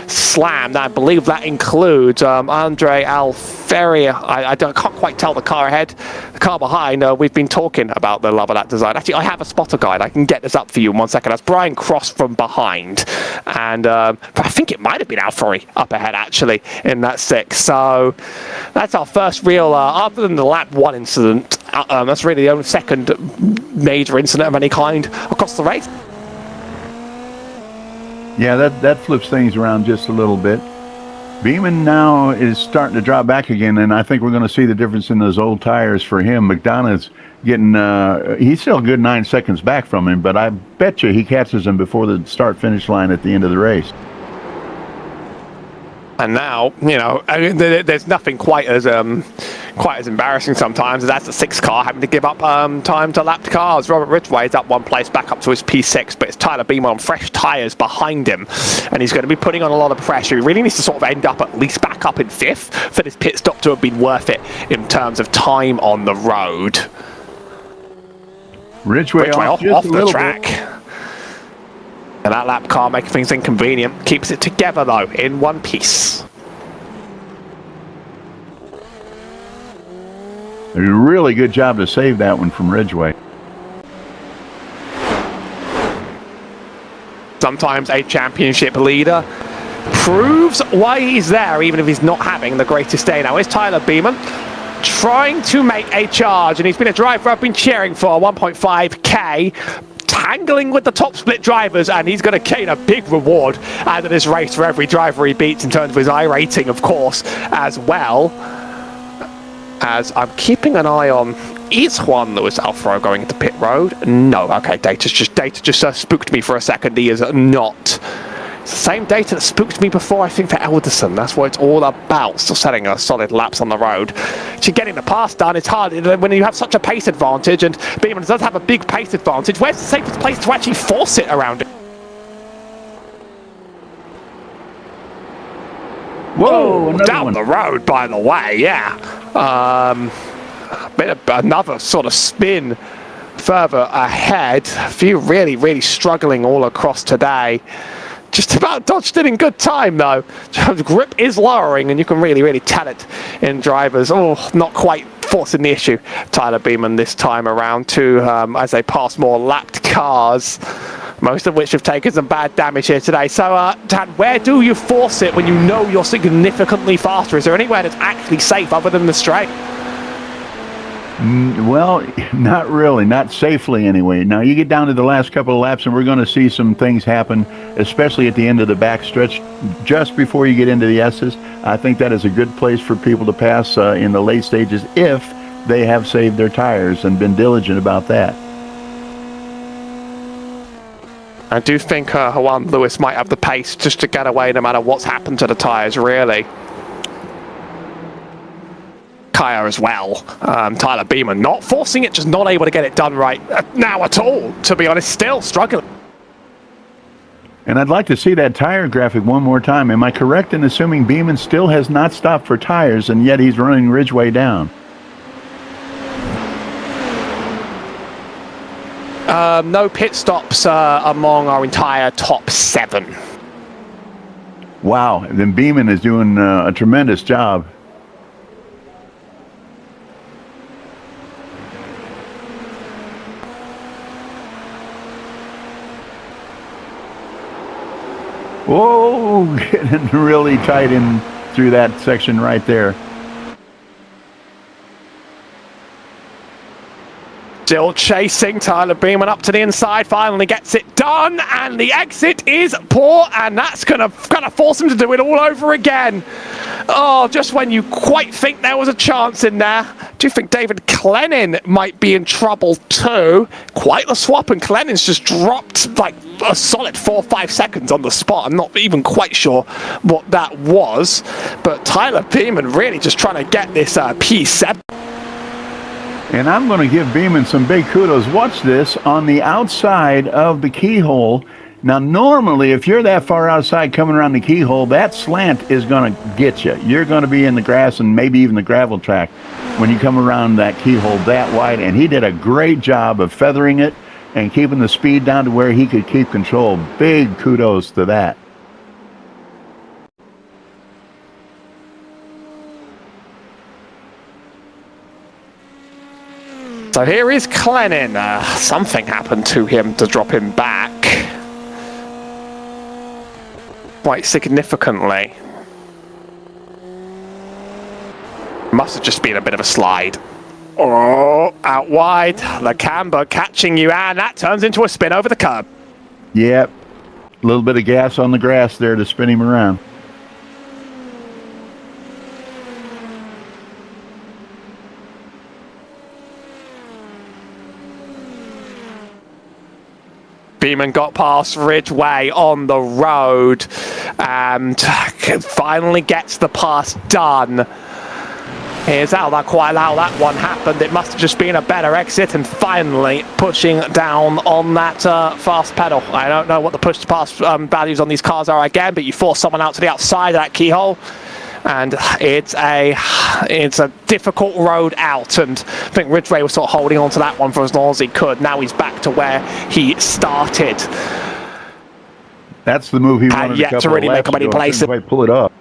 slammed. I believe that includes Andre Alferia. I can't quite tell the car ahead. The car behind, we've been talking about the love of that design. Actually, I have a spotter guide. I can get this up for you in 1 second. That's Brian Cross from behind. And I think it might have been Alfari up ahead, actually, in that 6. So that's our first real, other than the lap 1 incident, that's really the only second major incident of any kind across the race. Yeah, that flips things around just a little bit. Beeman now is starting to drop back again, and I think we're going to see the difference in those old tires for him. McDonough's getting, he's still a good 9 seconds back from him, but I bet you he catches him before the start-finish line at the end of the race. And now, you know, there's nothing quite as embarrassing sometimes as that's the 6 car having to give up time to lapped cars. Robert Ridgway's up 1 place back up to his P6, but it's Tyler Beeman on fresh tyres behind him, and he's going to be putting on a lot of pressure. He really needs to sort of end up at least back up in 5th for this pit stop to have been worth it in terms of time on the road. Ridgway off the track. And that lap car making things inconvenient. Keeps it together though, in one piece. A really good job to save that one from Ridgway. Sometimes a championship leader proves why he's there, even if he's not having the greatest day. Now, here's Tyler Beeman trying to make a charge, and he's been a driver I've been cheering for, 1.5k. Tangling with the top split drivers, and he's going to gain a big reward out of this race for every driver he beats in terms of his iRacing, of course, as well. As I'm keeping an eye on, is Juan Luis Alfaro going into pit road? No. Okay, data just spooked me for a second. He is not. It's the same data that spooked me before, I think, for Elderson. That's what it's all about. Still setting a solid laps on the road. Actually, getting the pass done is hard when you have such a pace advantage, and Beeman does have a big pace advantage. Where's the safest place to actually force it around it? Whoa, down the road, by the way, yeah. A bit of another sort of spin further ahead. A few really struggling all across today. Just about dodged it in good time, though. Grip is lowering, and you can really tell it in drivers. Oh, not quite forcing the issue. Tyler Beeman this time around, too, as they pass more lapped cars, most of which have taken some bad damage here today. So, Dan, where do you force it when you know you're significantly faster? Is there anywhere that's actually safe other than the straight? Well, not really, not safely anyway. Now you get down to the last couple of laps and we're going to see some things happen, especially at the end of the back stretch, just before you get into the S's. I think that is a good place for people to pass in the late stages if they have saved their tires and been diligent about that. I do think Juan Luis might have the pace just to get away no matter what's happened to the tires, really. Kaya as well. Tyler Beeman not forcing it, just not able to get it done right now at all, to be honest, still struggling. And I'd like to see that tire graphic one more time. Am I correct in assuming Beeman still has not stopped for tires, and yet he's running Ridgway down? No pit stops among our entire top 7. Wow, then Beeman is doing a tremendous job. Whoa, getting really tight in through that section right there. Still chasing. Tyler Beeman up to the inside, finally gets it done, and the exit is poor, and that's gonna force him to do it all over again. Oh, just when you quite think there was a chance in there. Do you think David Clennin might be in trouble too? Quite the swap, and Clennin's just dropped like a solid 4 or 5 seconds on the spot. I'm not even quite sure what that was, but Tyler Beeman really just trying to get this P7. And I'm going to give Beeman some big kudos. Watch this on the outside of the keyhole. Now, normally, if you're that far outside coming around the keyhole, that slant is going to get you. You're going to be in the grass and maybe even the gravel track when you come around that keyhole that wide. And he did a great job of feathering it and keeping the speed down to where he could keep control. Big kudos to that. So here is Clennin. Something happened to him to drop him back quite significantly. Must have just been a bit of a slide. Oh, out wide. The camber catching you, and that turns into a spin over the curb. Yep. A little bit of gas on the grass there to spin him around. Beeman got past Ridgeway on the road and finally gets the pass done. Here's how that one happened. It must have just been a better exit, and finally pushing down on that fast pedal. I don't know what the push to pass values on these cars are again, but you force someone out to the outside of that keyhole, and it's a difficult road out, and I think Ridgeway was sort of holding on to that one for as long as he could. Now he's back to where he started. That's the move he wanted yet to really make many places. Pull it up.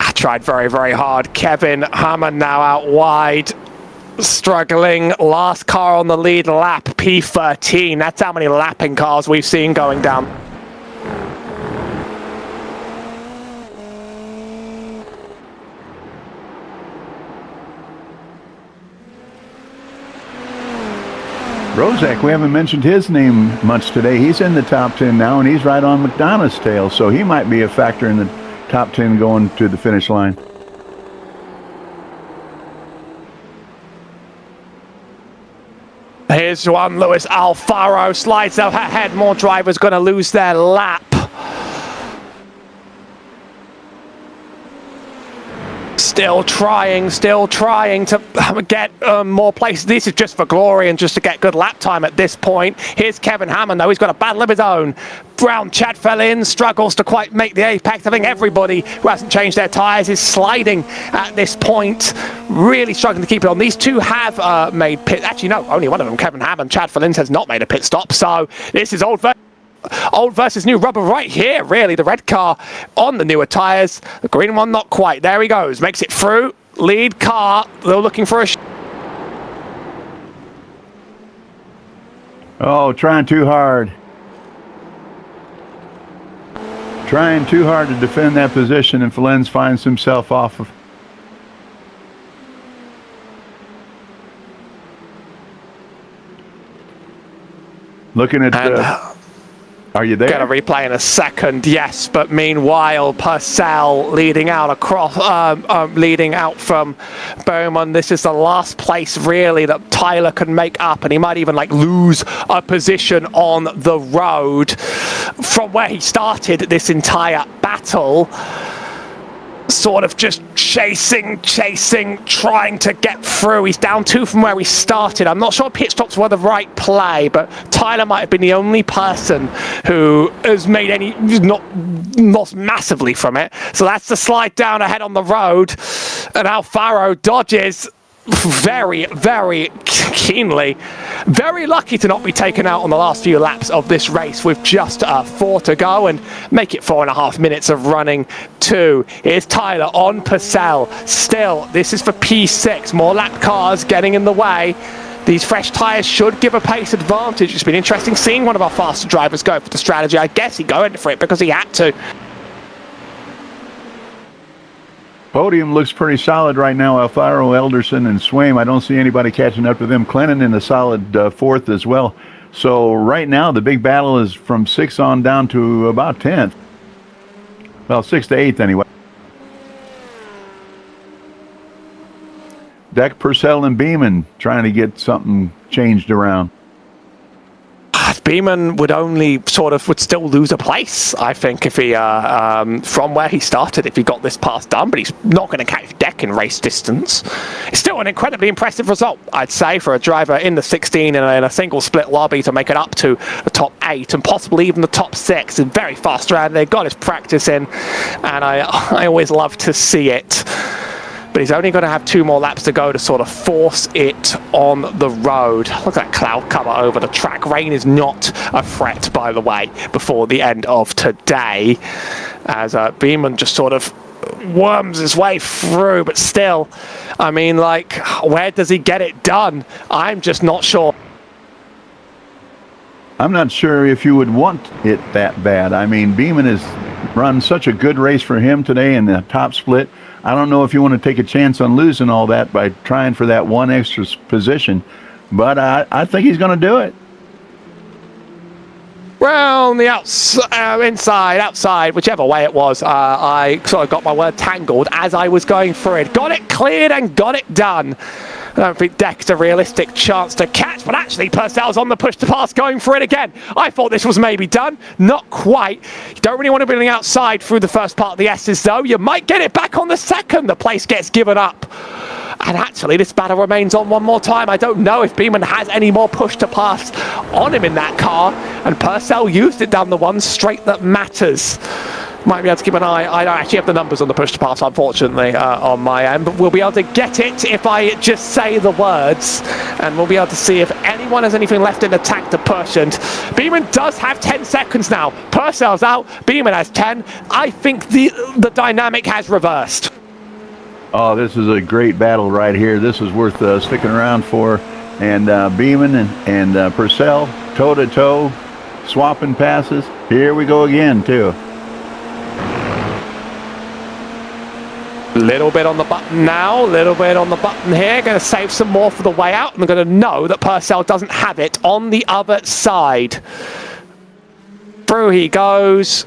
I tried very, very hard. Kevin Hammond now out wide, struggling. Last car on the lead lap, P13. That's how many lapping cars we've seen going down. Rozak, we haven't mentioned his name much today. He's in the top 10 now, and he's right on McDonough's tail, so he might be a factor in the top 10 going to the finish line. Here's Juan Luis Alfaro, slides out ahead. More drivers going to lose their lap. Still trying to get more places. This is just for glory and just to get good lap time at this point. Here's Kevin Hammond, though. He's got a battle of his own. Brown Chad fell in, struggles to quite make the apex. I think everybody who hasn't changed their tyres is sliding at this point. Really struggling to keep it on. These two have made pit. Actually, no, only one of them, Kevin Hammond. Chad Fellins has not made a pit stop. So this is old versus new rubber right here, really. The red car on the newer tyres, the green one not quite. There he goes, makes it through. Lead car, they're looking for a oh, trying too hard. Trying too hard to defend that position, and Fellins finds himself off of. Looking at are you there? Gonna replay in a second, yes. But meanwhile, Purcell leading out across, leading out from Bowman. This is the last place really that Tyler can make up, and he might even like lose a position on the road from where he started this entire battle. Sort of just chasing, trying to get through. He's down 2 from where he started. I'm not sure pit stops were the right play, but Tyler might have been the only person who has made any, not lost massively from it. So that's the slide down ahead on the road, and Alfaro dodges very, very keenly. Very lucky to not be taken out on the last few laps of this race with just 4 to go and make it 4.5 minutes of running too. Here's Tyler on Purcell. Still, this is for P6. More lap cars getting in the way. These fresh tyres should give a pace advantage. It's been interesting seeing one of our faster drivers go for the strategy. I guess he go in for it because he had to. Podium looks pretty solid right now. Alfaro, Elderson, and Swaim. I don't see anybody catching up to them. Clennon in a solid 4th as well. So right now the big battle is from 6th on down to about 10th. Well, 6th to 8th anyway. Deck, Purcell, and Beeman trying to get something changed around. Beeman would still lose a place, I think, if he from where he started, if he got this pass done, but he's not going to catch Deck in race distance. It's still an incredibly impressive result, I'd say, for a driver in the 16 in a single split lobby to make it up to the top 8 and possibly even the top 6. It's very fast round. They got his practice in, and I always love to see it. but he's only going to have 2 more laps to go to sort of force it on the road. Look at that cloud cover over the track. Rain is not a threat, by the way, before the end of today, as Beeman just sort of worms his way through. But still, I mean, like, where does he get it done? I'm just not sure. I'm not sure if you would want it that bad. I mean, Beeman has run such a good race for him today in the top split. I don't know if you want to take a chance on losing all that by trying for that one extra position, but I think he's going to do it. Well, on the inside, outside, whichever way it was, I sort of got my word tangled as I was going through it. Got it cleared and got it done. I don't think Deck's a realistic chance to catch, but actually Purcell's on the push to pass going for it again. I thought this was maybe done. Not quite. You don't really want to be on the outside through the first part of the S's, though. You might get it back on the second. The place gets given up. And actually, this battle remains on one more time. I don't know if Beeman has any more push to pass on him in that car. And Purcell used it down the one straight that matters. Might be able to keep an eye. I don't actually have the numbers on the push to pass, unfortunately, on my end. But we'll be able to get it if I just say the words. And we'll be able to see if anyone has anything left in the tank to push. And Beeman does have 10 seconds now. Purcell's out. Beeman has 10. I think the dynamic has reversed. Oh, this is a great battle right here. This is worth sticking around for. And Beeman and Purcell, toe-to-toe, swapping passes. Here we go again, too. Little bit on the button now, little bit on the button here. Going to save some more for the way out. And I'm going to know that Purcell doesn't have it on the other side. Through he goes.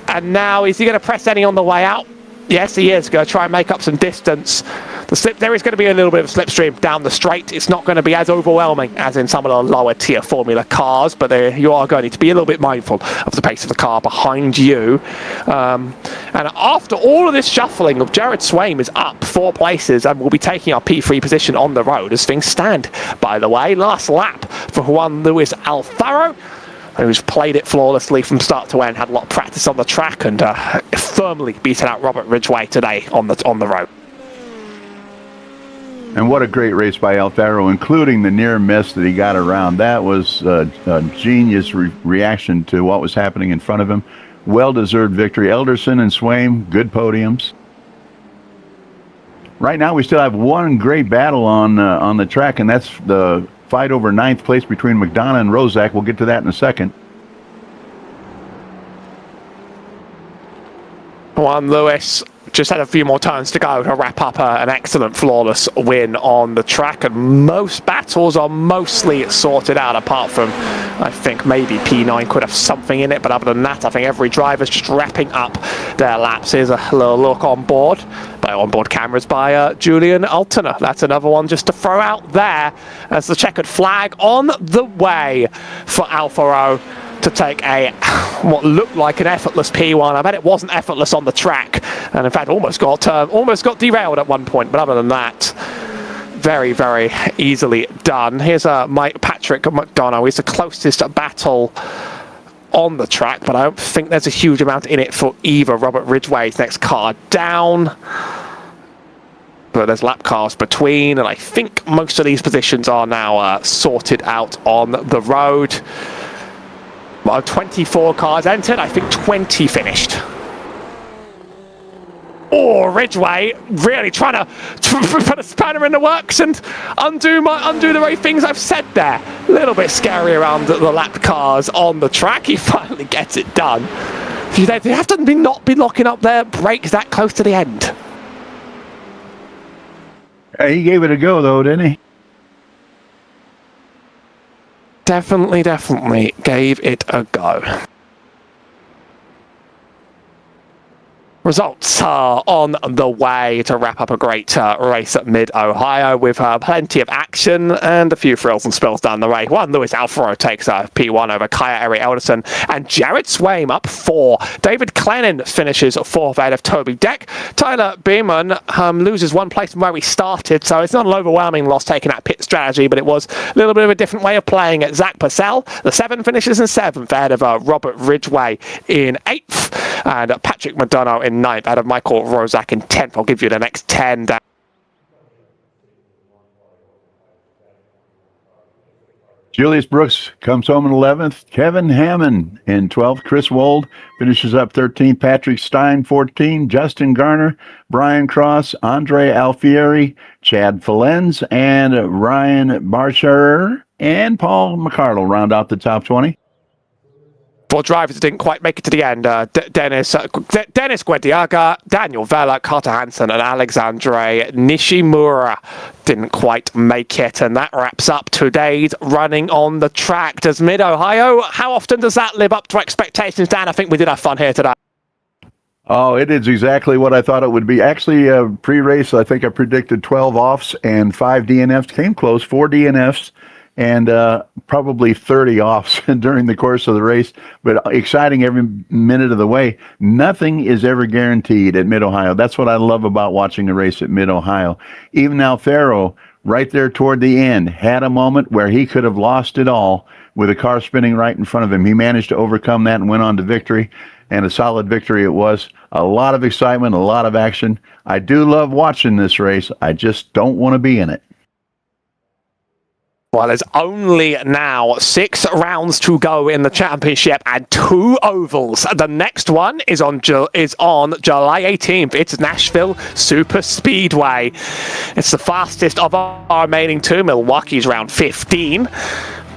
And now, is he going to press any on the way out? Yes, he is going to try and make up some distance. There is going to be a little bit of slipstream down the straight. It's not going to be as overwhelming as in some of the lower tier Formula cars, but you are going to be a little bit mindful of the pace of the car behind you. And after all of this shuffling, Jared Swaim is up 4 places and will be taking our P3 position on the road as things stand. By the way, last lap for Juan Luis Alfaro, who's played it flawlessly from start to end, had a lot of practice on the track, and firmly beaten out Robert Ridgway today on the road. And what a great race by Alfaro, including the near miss that he got around. That was a genius reaction to what was happening in front of him. Well-deserved victory. Elderson and Swaim, good podiums. Right now, we still have one great battle on the track, and that's the fight over 9th place between McDonough and Rozak. We'll get to that in a second. Juan Luis just had a few more turns to go to wrap up an excellent flawless win on the track, and most battles are mostly sorted out, apart from I think maybe P9 could have something in it, but other than that I think every driver's just wrapping up their laps. Here's a little look on board cameras by Julien Altena. That's another one just to throw out there as the checkered flag on the way for Alfaro to take what looked like an effortless P1. I bet it wasn't effortless on the track, and in fact almost got derailed at one point, but other than that, very, very easily done. Here's Patrick McDonough. He's the closest battle on the track, but I don't think there's a huge amount in it for either. Robert Ridgway's next car down, but there's lap cars between, and I think most of these positions are now sorted out on the road. Well, 24 cars entered, I think 20 finished. Oh, Ridgway really trying to put a spanner in the works and undo the very things I've said there. A little bit scary around the lap cars on the track. He finally gets it done. They have to not be locking up their brakes that close to the end. He gave it a go, though, didn't he? Definitely gave it a go. Results are on the way to wrap up a great race at Mid-Ohio with plenty of action and a few frills and spills down the way. Juan Luis Alfaro takes P1 over Kaya Eri Elderson, and Jared Swaim up 4. David Clennon finishes 4th ahead of Toby Deck. Tyler Beeman loses 1 place from where he started, so it's not an overwhelming loss taking that pit strategy, but it was a little bit of a different way of playing it. Zach Purcell, the 7 finishes in 7th ahead of Robert Ridgway in 8th, and Patrick McDonough in 9th out of Michael Rozak in 10th. I'll give you the next 10 down. Julius Brooks comes home in 11th. Kevin Hammond in 12th. Chris Wold finishes up 13th. Patrick Stein, 14. Justin Garner, Brian Cross, Andre Alfieri, Chad Felenz, and Ryan Barcher and Paul McCardle round out the top 20. For drivers that didn't quite make it to the end, Dennis Guediaga, Daniel Vella, Carter Hansen, and Alexandre Nishimura didn't quite make it. And that wraps up today's running on the track. Does Mid-Ohio, how often does that live up to expectations, Dan? I think we did have fun here today. Oh, it is exactly what I thought it would be. Actually, pre-race, I think I predicted 12 offs and 5 DNFs. Came close, 4 DNFs. And probably 30 offs during the course of the race, but exciting every minute of the way. Nothing is ever guaranteed at Mid-Ohio. That's what I love about watching a race at Mid-Ohio. Even Alfaro, right there toward the end, had a moment where he could have lost it all with a car spinning right in front of him. He managed to overcome that and went on to victory, and a solid victory it was. A lot of excitement, a lot of action. I do love watching this race. I just don't want to be in it. Well, there's only now 6 rounds to go in the championship and 2 ovals. The next one is on July 18th. It's Nashville Superspeedway. It's the fastest of our remaining 2. Milwaukee's round 15.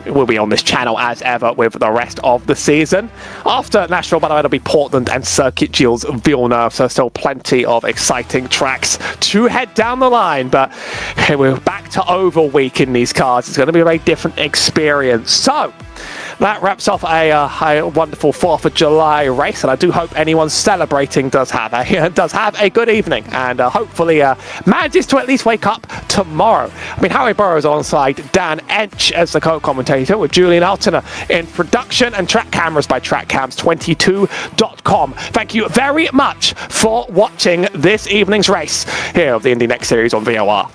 Will be on this channel as ever with the rest of the season. After Nashville, by the way, it'll be Portland and Circuit Gilles Villeneuve, so still plenty of exciting tracks to head down the line. But we're back to oval week in these cars. It's going to be a very different experience. So that wraps off a wonderful 4th of July race, and I do hope anyone celebrating does have a good evening, and hopefully manages to at least wake up tomorrow. I mean, Harry Burrows alongside Dan Ench as the co-commentator, with Julien Altena in production, and track cameras by trackcams22.com. Thank you very much for watching this evening's race here of the Indy NXT Series on VOR.